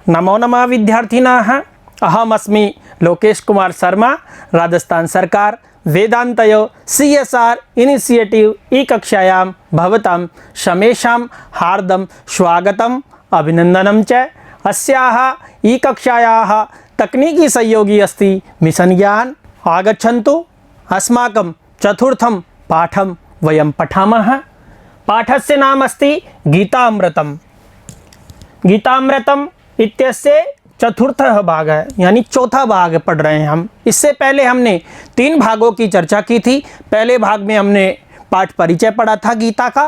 नमो नमः विद्यार्थिनाः। अहमस्मि लोकेश कुमार शर्मा। राजस्थान सरकार वेदांतयो CSR इनिशिएटिव ई-कक्षायां भवतां समेषां हार्दं स्वागतम् अभिनन्दनं च। अस्याः ई-कक्षायाः तकनीकी सहयोगी अस्ति मिशन ज्ञान। आगच्छन्तु, अस्माकं चतुर्थं पाठं वयं पठामः। पाठस्य नाम अस्ति गीतामृतम्। गीतामृतम् इत्यस्य चतुर्थः भाग है, यानी चौथा भाग पढ़ रहे हैं हम। इससे पहले हमने 3 भागों की चर्चा की थी। पहले भाग में हमने पाठ परिचय पढ़ा था गीता का।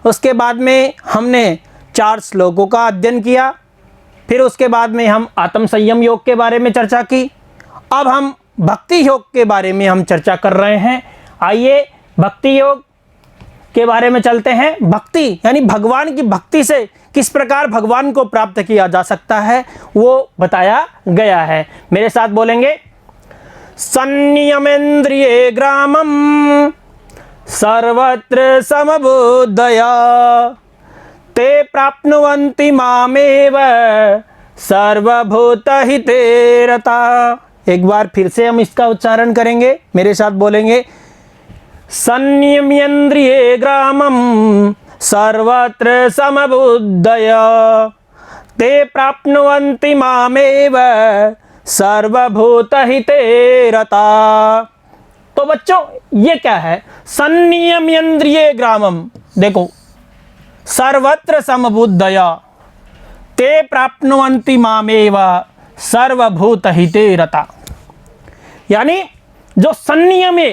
उसके बाद में हमने 4 श्लोकों का अध्ययन किया। फिर उसके बाद में हम आत्म संयम योग के बारे में चर्चा की। अब हम भक्ति योग के बारे में हम चर्चा कर रहे हैं। आइए भक्ति योग के बारे में चलते हैं। भक्ति यानी भगवान की भक्ति से किस प्रकार भगवान को प्राप्त किया जा सकता है वो बताया गया है। मेरे साथ बोलेंगे, संयमेन्द्रिये ग्रामं सर्वत्र समबुद्धया ते प्राप्नुवन्ति मामेव सर्वभूतहिते रता। एक बार फिर से हम इसका उच्चारण करेंगे, मेरे साथ बोलेंगे, संयमेन्द्रिये ग्रामं सर्वत्र समबुद्धया ते प्राप्नुवन्ति मामेव सर्वभूतहिते रता। तो बच्चों ये क्या है? संयमेन्द्रिये ग्रामम, देखो, सर्वत्र समबुद्धया ते प्राप्नुवन्ति मामेव सर्वभूतहिते रता। यानी जो संयम है,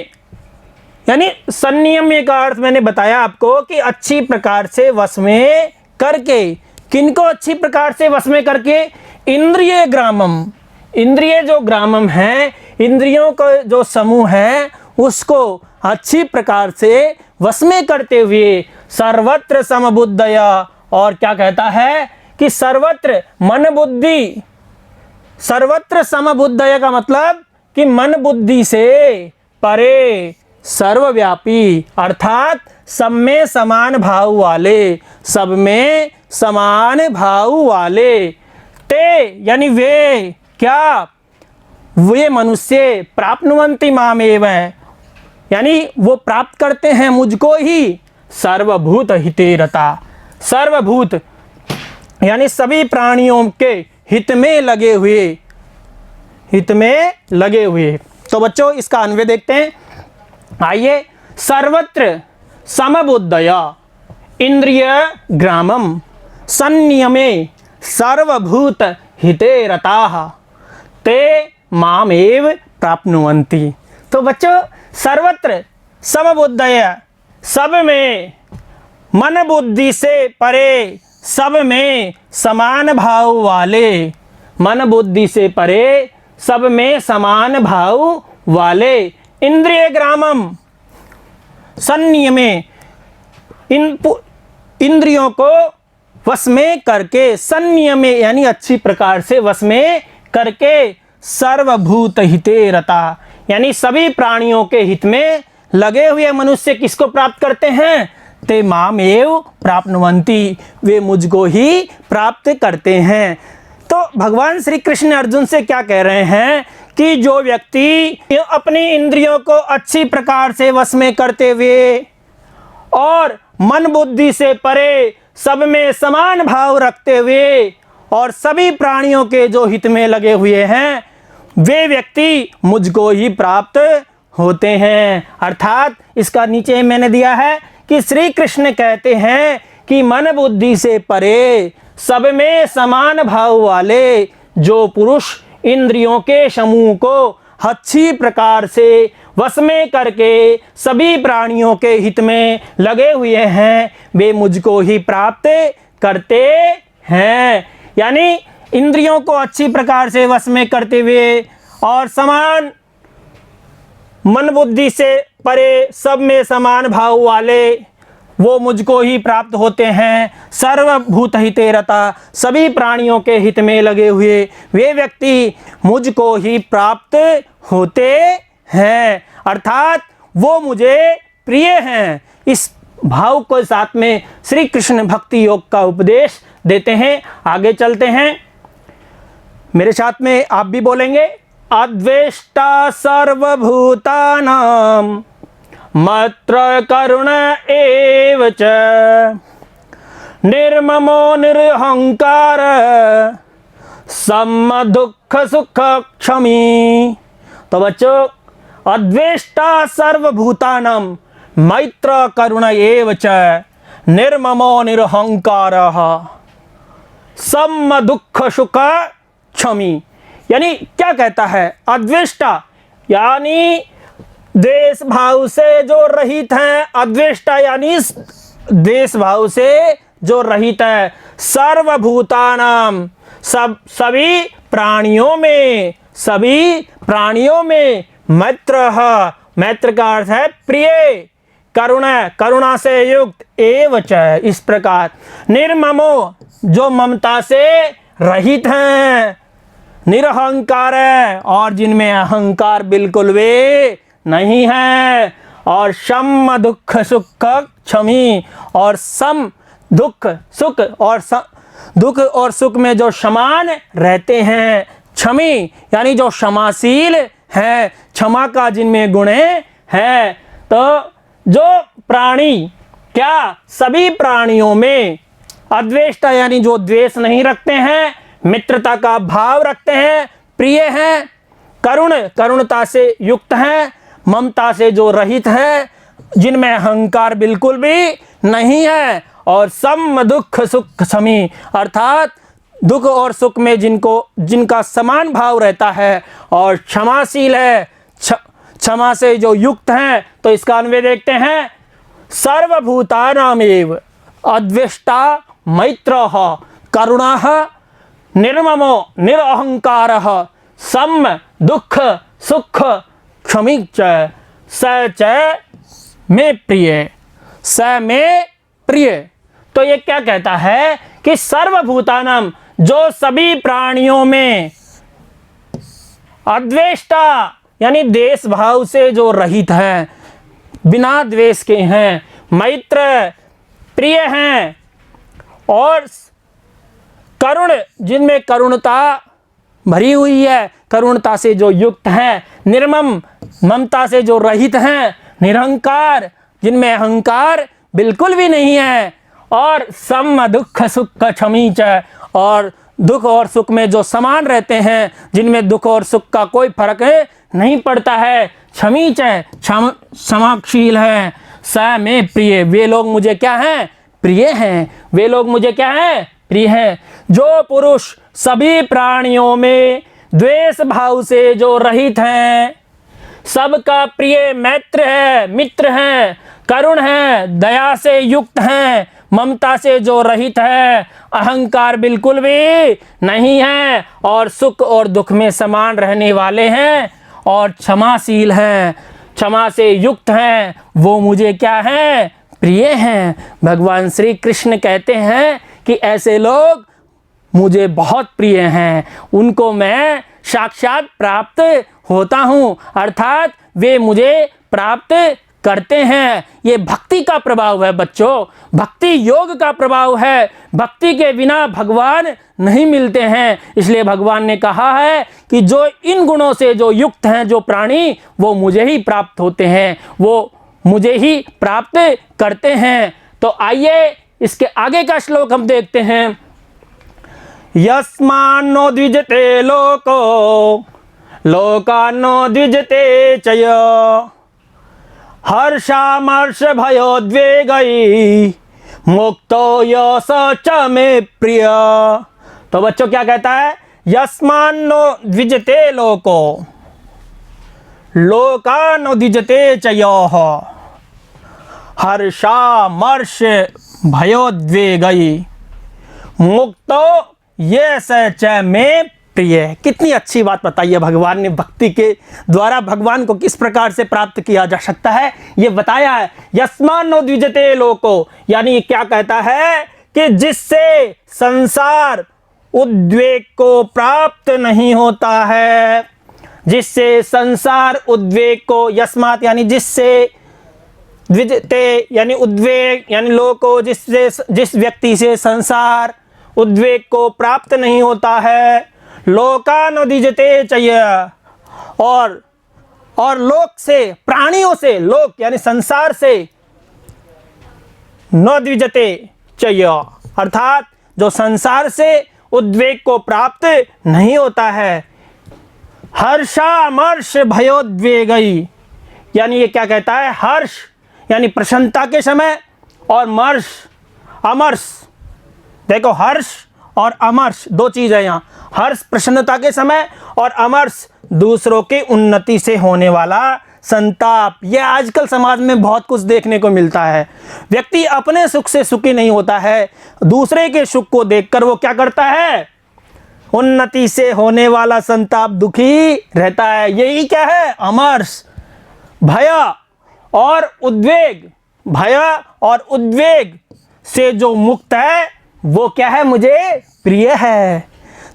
यानी संयम का अर्थ मैंने बताया आपको कि अच्छी प्रकार से वश में करके। किनको अच्छी प्रकार से वश में करके? इंद्रिय ग्रामम। इंद्रिय जो ग्रामम है, इंद्रियों का जो समूह है, उसको अच्छी प्रकार से वश में करते हुए सर्वत्र समबुद्धया। और क्या कहता है कि सर्वत्र मन बुद्धि, सर्वत्र समबुद्धया का मतलब कि मन बुद्धि से परे, सर्वव्यापी, अर्थात सब में समान भाव वाले, सब में समान भाव वाले। ते यानी वे, क्या? वे मनुष्य प्राप्नुवन्ति मामेव, यानी वो प्राप्त करते हैं मुझको ही। सर्वभूत हिते रता, सर्वभूत यानी सभी प्राणियों के हित में लगे हुए, हित में लगे हुए। तो बच्चों इसका अन्वय देखते हैं। आइए, सर्वत्र समबुद्धया इंद्रिय ग्रामम संयमे सर्वभूत हिते रताः ते मामेव प्राप्नुवन्ति। तो बच्चों सर्वत्र समबुद्धया, सब में मन बुद्धि से परे, सब में समान भाव वाले, मन बुद्धि से परे, सब में समान भाव वाले। इंद्रिय ग्रामम, संयमे, इंद्रियों को वश में करके, संयमे यानी अच्छी प्रकार से वश में करके, सर्वभूत हिते रता यानी सभी प्राणियों के हित में लगे हुए मनुष्य किसको प्राप्त करते हैं? ते मामेव प्राप्नुवन्ति, वे मुझको ही प्राप्त करते हैं। तो भगवान श्री कृष्ण अर्जुन से क्या कह रहे हैं कि जो व्यक्ति अपनी इंद्रियों को अच्छी प्रकार से वश में करते हुए और मन बुद्धि से परे, सब में समान भाव रखते हुए और सभी प्राणियों के जो हित में लगे हुए हैं, वे व्यक्ति मुझको ही प्राप्त होते हैं। अर्थात इसका नीचे मैंने दिया है कि श्री कृष्ण कहते हैं कि मन बुद्धि से परे, सब में समान भाव वाले जो पुरुष इंद्रियों के समूह को अच्छी प्रकार से वश में करके सभी प्राणियों के हित में लगे हुए हैं, वे मुझको ही प्राप्त करते हैं। यानी इंद्रियों को अच्छी प्रकार से वश में करते हुए और समान मन बुद्धि से परे, सब में समान भाव वाले, वो मुझको ही प्राप्त होते हैं। सर्वभूत हिते रता, सभी प्राणियों के हित में लगे हुए वे व्यक्ति मुझको ही प्राप्त होते हैं। अर्थात वो मुझे प्रिय हैं। इस भाव के साथ में श्री कृष्ण भक्ति योग का उपदेश देते हैं। आगे चलते हैं। मेरे साथ में आप भी बोलेंगे, अद्वेष्टा सर्वभूतानां मैत्र करुण एव च निर्ममो निरहंकार सम दुख सुख क्षमी। तो बच्चों, अद्वेष्टा सर्वभूतानां मैत्र करुण एव च निर्ममो निरहंकारः सम दुख सुख क्षमी। यानी क्या कहता है? अद्वेष्टा यानी द्वेष भाव से जो रहित है, अद्वेष्टा यानी द्वेष भाव से जो रहित है, सर्वभूतानां सभी प्राणियों में मैत्र का अर्थ है प्रिय, करुणा से युक्त, एव च इस प्रकार, निर्ममो जो ममता से रहित हैं, निरहंकार है और जिनमें अहंकार बिल्कुल भी नहीं है, और सम दुख सुख क्षमी और सम दुख सुख और सुख में जो समान रहते हैं, क्षमी यानी जो क्षमाशील है, क्षमा का जिनमें गुण है। तो जो प्राणी, क्या सभी प्राणियों में अद्वेष्टा यानी जो द्वेष नहीं रखते हैं, मित्रता का भाव रखते हैं, प्रिय हैं, करुणता से युक्त हैं, ममता से जो रहित है, जिनमें अहंकार बिल्कुल भी नहीं है, और सम दुख सुख क्षमी अर्थात दुख और सुख में जिनका समान भाव रहता है और क्षमाशील है, क्षमा से जो युक्त हैं। तो इसका अन्वय देखते हैं, सर्वभूतानामेव अद्वेष्टा मैत्रः करुणः निर्ममो निरहंकारः सम दुख सुख क्षमी च स च में प्रिय, स में प्रिय। तो ये क्या कहता है कि सर्वभूतानां जो सभी प्राणियों में अद्वेष्टा यानी द्वेष भाव से जो रहित हैं, बिना द्वेष के हैं, मैत्र प्रिय हैं, और करुण जिनमें करुणता भरी हुई है, करुणता से जो युक्त हैं, निर्मम ममता से जो रहित हैं, निरहंकार जिनमें अहंकार बिल्कुल भी नहीं है, और सम दुख सुख क्षमी च और दुख और सुख में जो समान रहते हैं, जिनमें दुख और सुख का कोई फर्क नहीं पड़ता है, क्षमी च क्षमाशील है, स में प्रिय वे लोग मुझे क्या हैं? प्रिय हैं। वे लोग मुझे क्या हैं? प्रिय हैं। जो पुरुष सभी प्राणियों में द्वेष भाव से जो रहित हैं, सबका प्रिय मैत्र है, मित्र हैं, करुण है, दया से युक्त हैं, ममता से जो रहित है, अहंकार बिल्कुल भी नहीं है, और सुख और दुख में समान रहने वाले हैं, और क्षमाशील हैं, क्षमा से युक्त हैं, वो मुझे क्या हैं? प्रिय हैं। भगवान श्री कृष्ण कहते हैं कि ऐसे लोग मुझे बहुत प्रिय हैं, उनको मैं साक्षात प्राप्त होता हूँ, अर्थात वे मुझे प्राप्त करते हैं। ये भक्ति का प्रभाव है बच्चों, भक्ति योग का प्रभाव है। भक्ति के बिना भगवान नहीं मिलते हैं। इसलिए भगवान ने कहा है कि जो इन गुणों से जो युक्त हैं जो प्राणी, वो मुझे ही प्राप्त होते हैं, वो मुझे ही प्राप्त करते हैं। तो आइए इसके आगे का श्लोक हम देखते हैं। यस्मान्नो द्विजते लोको लोकान्नो द्विजते चय हर्षामर्ष भयोद्वेगै मुक्तो यश च मे प्रिय। तो बच्चों क्या कहता है? यस्मान्नो द्विजते लोको लोकान्नो द्विजते चयोः हर्षामर्ष भयोद्वेगै मुक्तो यश च मे प्रिय। कितनी अच्छी बात बताई है भगवान ने। भक्ति के द्वारा भगवान को किस प्रकार से प्राप्त किया जा सकता है ये बताया है। यस्मान्नो द्विजते लोको, यानी क्या कहता है कि जिससे संसार उद्वेग को प्राप्त नहीं होता है, जिससे संसार उद्वेग को, यस्मात् यानी जिससे, द्विजते यानी उद्वेग यानी लोको जिससे, जिस व्यक्ति से संसार उद्वेग को प्राप्त नहीं होता है, लोकानुदिजते चय, और लोक से, प्राणियों से, लोक यानी संसार से, न द्विजते चय, अर्थात जो संसार से उद्वेग को प्राप्त नहीं होता है। हर्षामर्ष भयोद्वेगई, यानी ये क्या कहता है, हर्ष यानी प्रसन्नता के समय, और मर्ष अमर्ष, देखो हर्ष और अमर्ष दो चीज है यहाँ। हर्ष प्रसन्नता के समय और अमर्ष दूसरों की उन्नति से होने वाला संताप। यह आजकल समाज में बहुत कुछ देखने को मिलता है। व्यक्ति अपने सुख से सुखी नहीं होता है, दूसरे के सुख को देखकर वो क्या करता है, उन्नति से होने वाला संताप दुखी रहता है। यही क्या है, अमर्ष। भय और उद्वेग, भय और उद्वेग से जो मुक्त है वो क्या है, मुझे प्रिय है।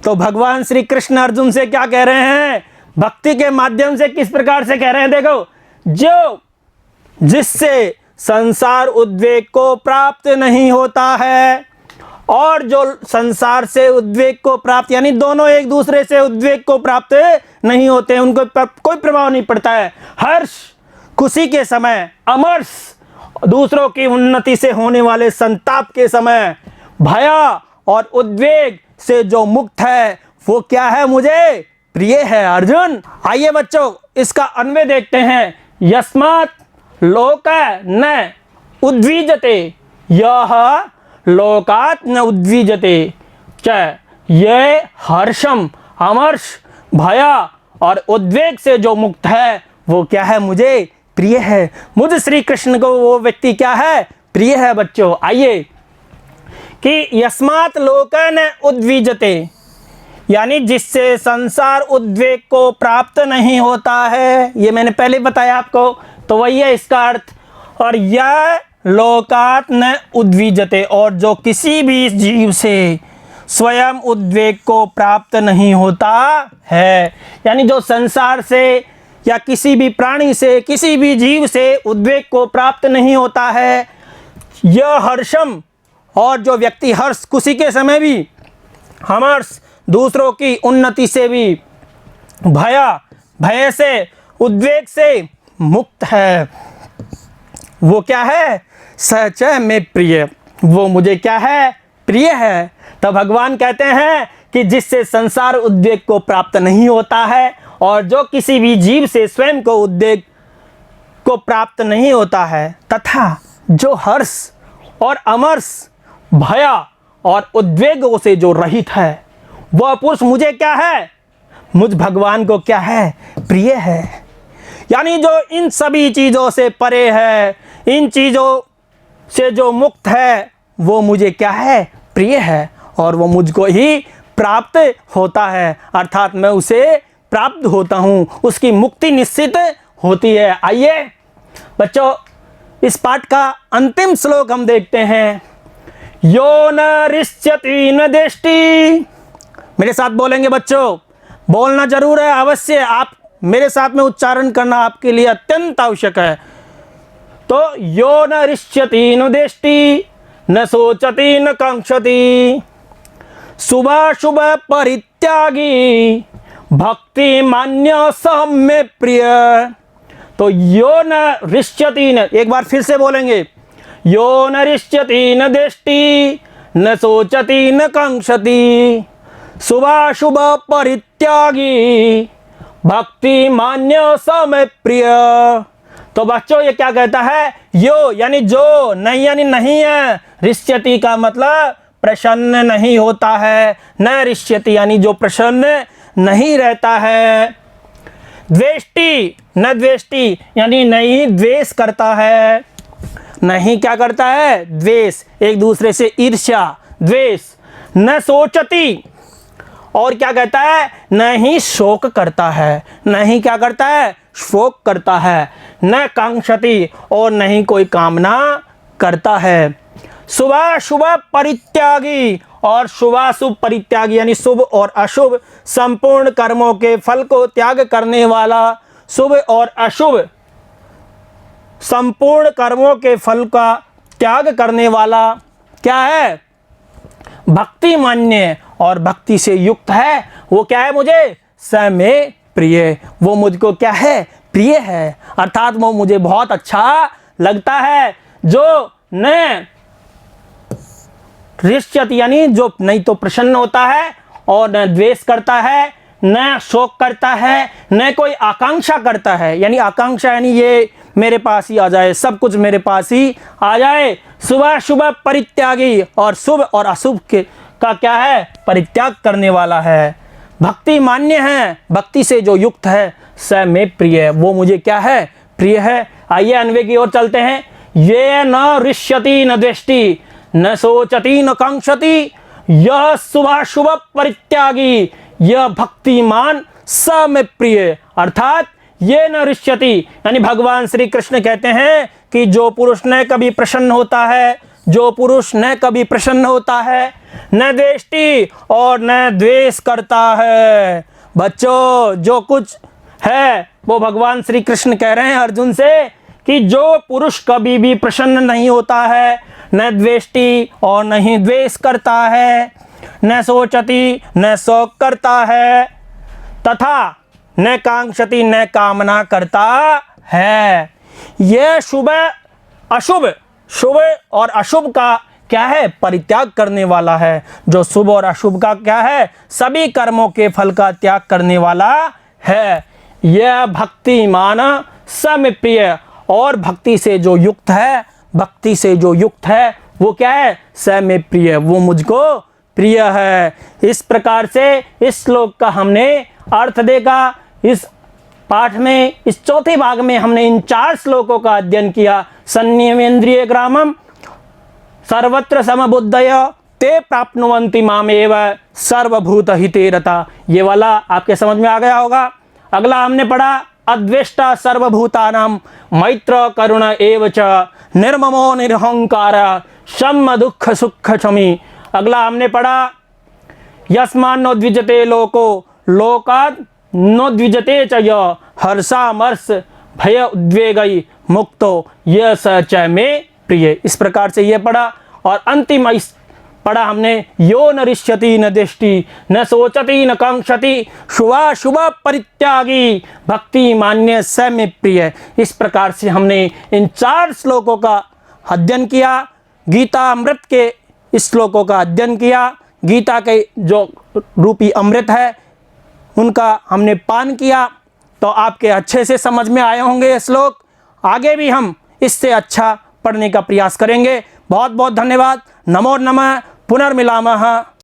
तो भगवान श्री कृष्ण अर्जुन से क्या कह रहे हैं, भक्ति के माध्यम से किस प्रकार से कह रहे हैं, देखो, जो जिससे संसार उद्वेग को प्राप्त नहीं होता है, और जो संसार से उद्वेग को प्राप्त, यानी दोनों एक दूसरे से उद्वेग को प्राप्त नहीं होते, उनको कोई प्रभाव नहीं पड़ता है। हर्ष खुशी के समय, अमर्ष दूसरों की उन्नति से होने वाले संताप के समय, भय और उद्वेग से जो मुक्त है वो क्या है, मुझे प्रिय है। अर्जुन, आइए बच्चों इसका अन्वय देखते हैं। यस्मात् लोक न उद्विजते, यह लोकात् न उद्विजते च, ये हर्षम अमर्ष भय और उद्वेग से जो मुक्त है वो क्या है, मुझे प्रिय है। मुझे श्री कृष्ण को वो व्यक्ति क्या है, प्रिय है। बच्चों आइए कि यस्मात् लोकन उद्विजते, यानी जिससे संसार उद्वेग को प्राप्त नहीं होता है, ये मैंने पहले बताया आपको, तो वही है इसका अर्थ। और यह लोकात् न उद्विजते, और जो किसी भी जीव से स्वयं उद्वेग को प्राप्त नहीं होता है, यानी जो संसार से या किसी भी प्राणी से, किसी भी जीव से उद्वेग को प्राप्त नहीं होता है, यह हर्षम, और जो व्यक्ति हर्ष खुशी के समय भी, हमर्ष दूसरों की उन्नति से भी, भय से, उद्वेग से मुक्त है, वो क्या है, सच में प्रिय, वो मुझे क्या है, प्रिय है। तब भगवान कहते हैं कि जिससे संसार उद्वेग को प्राप्त नहीं होता है, और जो किसी भी जीव से स्वयं को उद्वेग को प्राप्त नहीं होता है, तथा जो हर्ष और अमर्ष भय और उद्वेगों से जो रहित है, वह पुरुष मुझे क्या है, मुझ भगवान को क्या है, प्रिय है। यानी जो इन सभी चीज़ों से परे है, इन चीज़ों से जो मुक्त है, वो मुझे क्या है, प्रिय है, और वो मुझको ही प्राप्त होता है, अर्थात मैं उसे प्राप्त होता हूँ, उसकी मुक्ति निश्चित होती है। आइए बच्चों इस पाठ का अंतिम श्लोक हम देखते हैं। यो न रिष्यति न देष्टि, मेरे साथ बोलेंगे बच्चों, बोलना जरूर है, अवश्य आप मेरे साथ में उच्चारण करना आपके लिए अत्यंत आवश्यक है। तो यो न रिष्यति न देष्टि, न सोचति न कांक्षति, शुभाशुभ परित्यागी, भक्ति मान्य सम्य प्रिय। तो यो न रिष्यति न, एक बार फिर से बोलेंगे, यो न रिष्यति न देष्टि, न सोचति न कांक्षति, शुभाशुभ परित्यागी, भक्ति मान्य समय प्रिय। तो बच्चों ये क्या कहता है, यो यानी जो, नहीं यानी नहीं है, रिष्यति का मतलब प्रसन्न नहीं होता है, न रिष्यति यानी जो प्रसन्न नहीं रहता है, द्वेष्टि न द्वेष्टि यानी नहीं द्वेष करता है, नहीं क्या करता है, द्वेष, एक दूसरे से ईर्ष्या द्वेष, न सोचती, और क्या कहता है, नहीं शोक करता है, नहीं क्या करता है, शोक करता है, न कांक्षति और नहीं कोई कामना करता है, शुभाशुभ परित्यागी, और शुभाशुभ परित्यागी यानी शुभ और अशुभ संपूर्ण कर्मों के फल को त्याग करने वाला, शुभ और अशुभ संपूर्ण कर्मों के फल का त्याग करने वाला क्या है, भक्ति मान्य और भक्ति से युक्त है, वो क्या है मुझे? स मे प्रिय, वो मुझको क्या है? प्रिय है, अर्थात वो मुझे बहुत अच्छा लगता है। जो न हृष्यति यानी जो नहीं तो प्रसन्न होता है और न द्वेष करता है, न शोक करता है, न कोई आकांक्षा करता है। यानी आकांक्षा यानी ये मेरे पास ही आ जाए, सब कुछ मेरे पास ही आ जाए। शुभ शुभ परित्यागी, और शुभ और अशुभ के का क्या है? परित्याग करने वाला है। भक्ति मान्य है, भक्ति से जो युक्त है, स में प्रिय, वो मुझे क्या है? प्रिय है। आइए अन्वय की ओर चलते हैं। ये न ऋष्यति न द्वेष्टि न सोचति न कांक्षति, यह शुभाशुभ परित्यागी, यह भक्तिमान स में प्रिय। अर्थात ये न ऋष्यति यानी भगवान श्री कृष्ण कहते हैं कि जो पुरुष न कभी प्रसन्न होता है, जो पुरुष न कभी प्रसन्न होता है, न द्वेष्टि और न द्वेष करता है। बच्चों, जो कुछ है वो भगवान श्री कृष्ण कह रहे हैं अर्जुन से कि जो पुरुष कभी भी प्रसन्न नहीं होता है, न द्वेष्टि और न ही द्वेष करता है, न सोचति न शोक करता है, तथा न कांक्षति न कामना करता है। यह शुभ अशुभ, शुभ और अशुभ का क्या है? परित्याग करने वाला है। जो शुभ और अशुभ का क्या है? सभी कर्मों के फल का त्याग करने वाला है। यह भक्तिमान स में प्रिय, और भक्ति से जो युक्त है, भक्ति से जो युक्त है वो क्या है? स में प्रिय, वो मुझको प्रिय है। इस प्रकार से इस श्लोक का हमने अर्थ देखा। इस पाठ में, इस चौथे भाग में हमने इन 4 श्लोकों का अध्ययन किया। संयमेन्द्रिय ग्रामम सर्वत्र समबुद्धय ते प्राप्नुवन्ति मामेव सर्वभूत हिते रता। ये वाला आपके समझ में आ गया होगा। अगला हमने पढ़ा अद्वेष्टा सर्वभूतानां मैत्र करुण एव च निर्ममो निरहंकार शम दुख सुख क्षमी। अगला हमने पढ़ा यस्मान् नो द्विजते लोको लोकात् नो द्विजते च य हर्षामर्ष भय उद्वेगई मुक्तो यह स च मे प्रिय। इस प्रकार से ये पढ़ा। और अंतिम पढ़ा हमने यो न ऋष्यति न दृष्टि न सोचति न कांक्षति शुभाशुभ परित्यागी भक्ति मान्य स में प्रिय। इस प्रकार से हमने इन 4 श्लोकों का अध्ययन किया। गीता अमृत के इस श्लोकों का अध्ययन किया। गीता के जो रूपी अमृत है उनका हमने पान किया। तो आपके अच्छे से समझ में आए होंगे ये श्लोक। आगे भी हम इससे अच्छा पढ़ने का प्रयास करेंगे। बहुत बहुत धन्यवाद। नमो नमः। पुनर्मिलामः।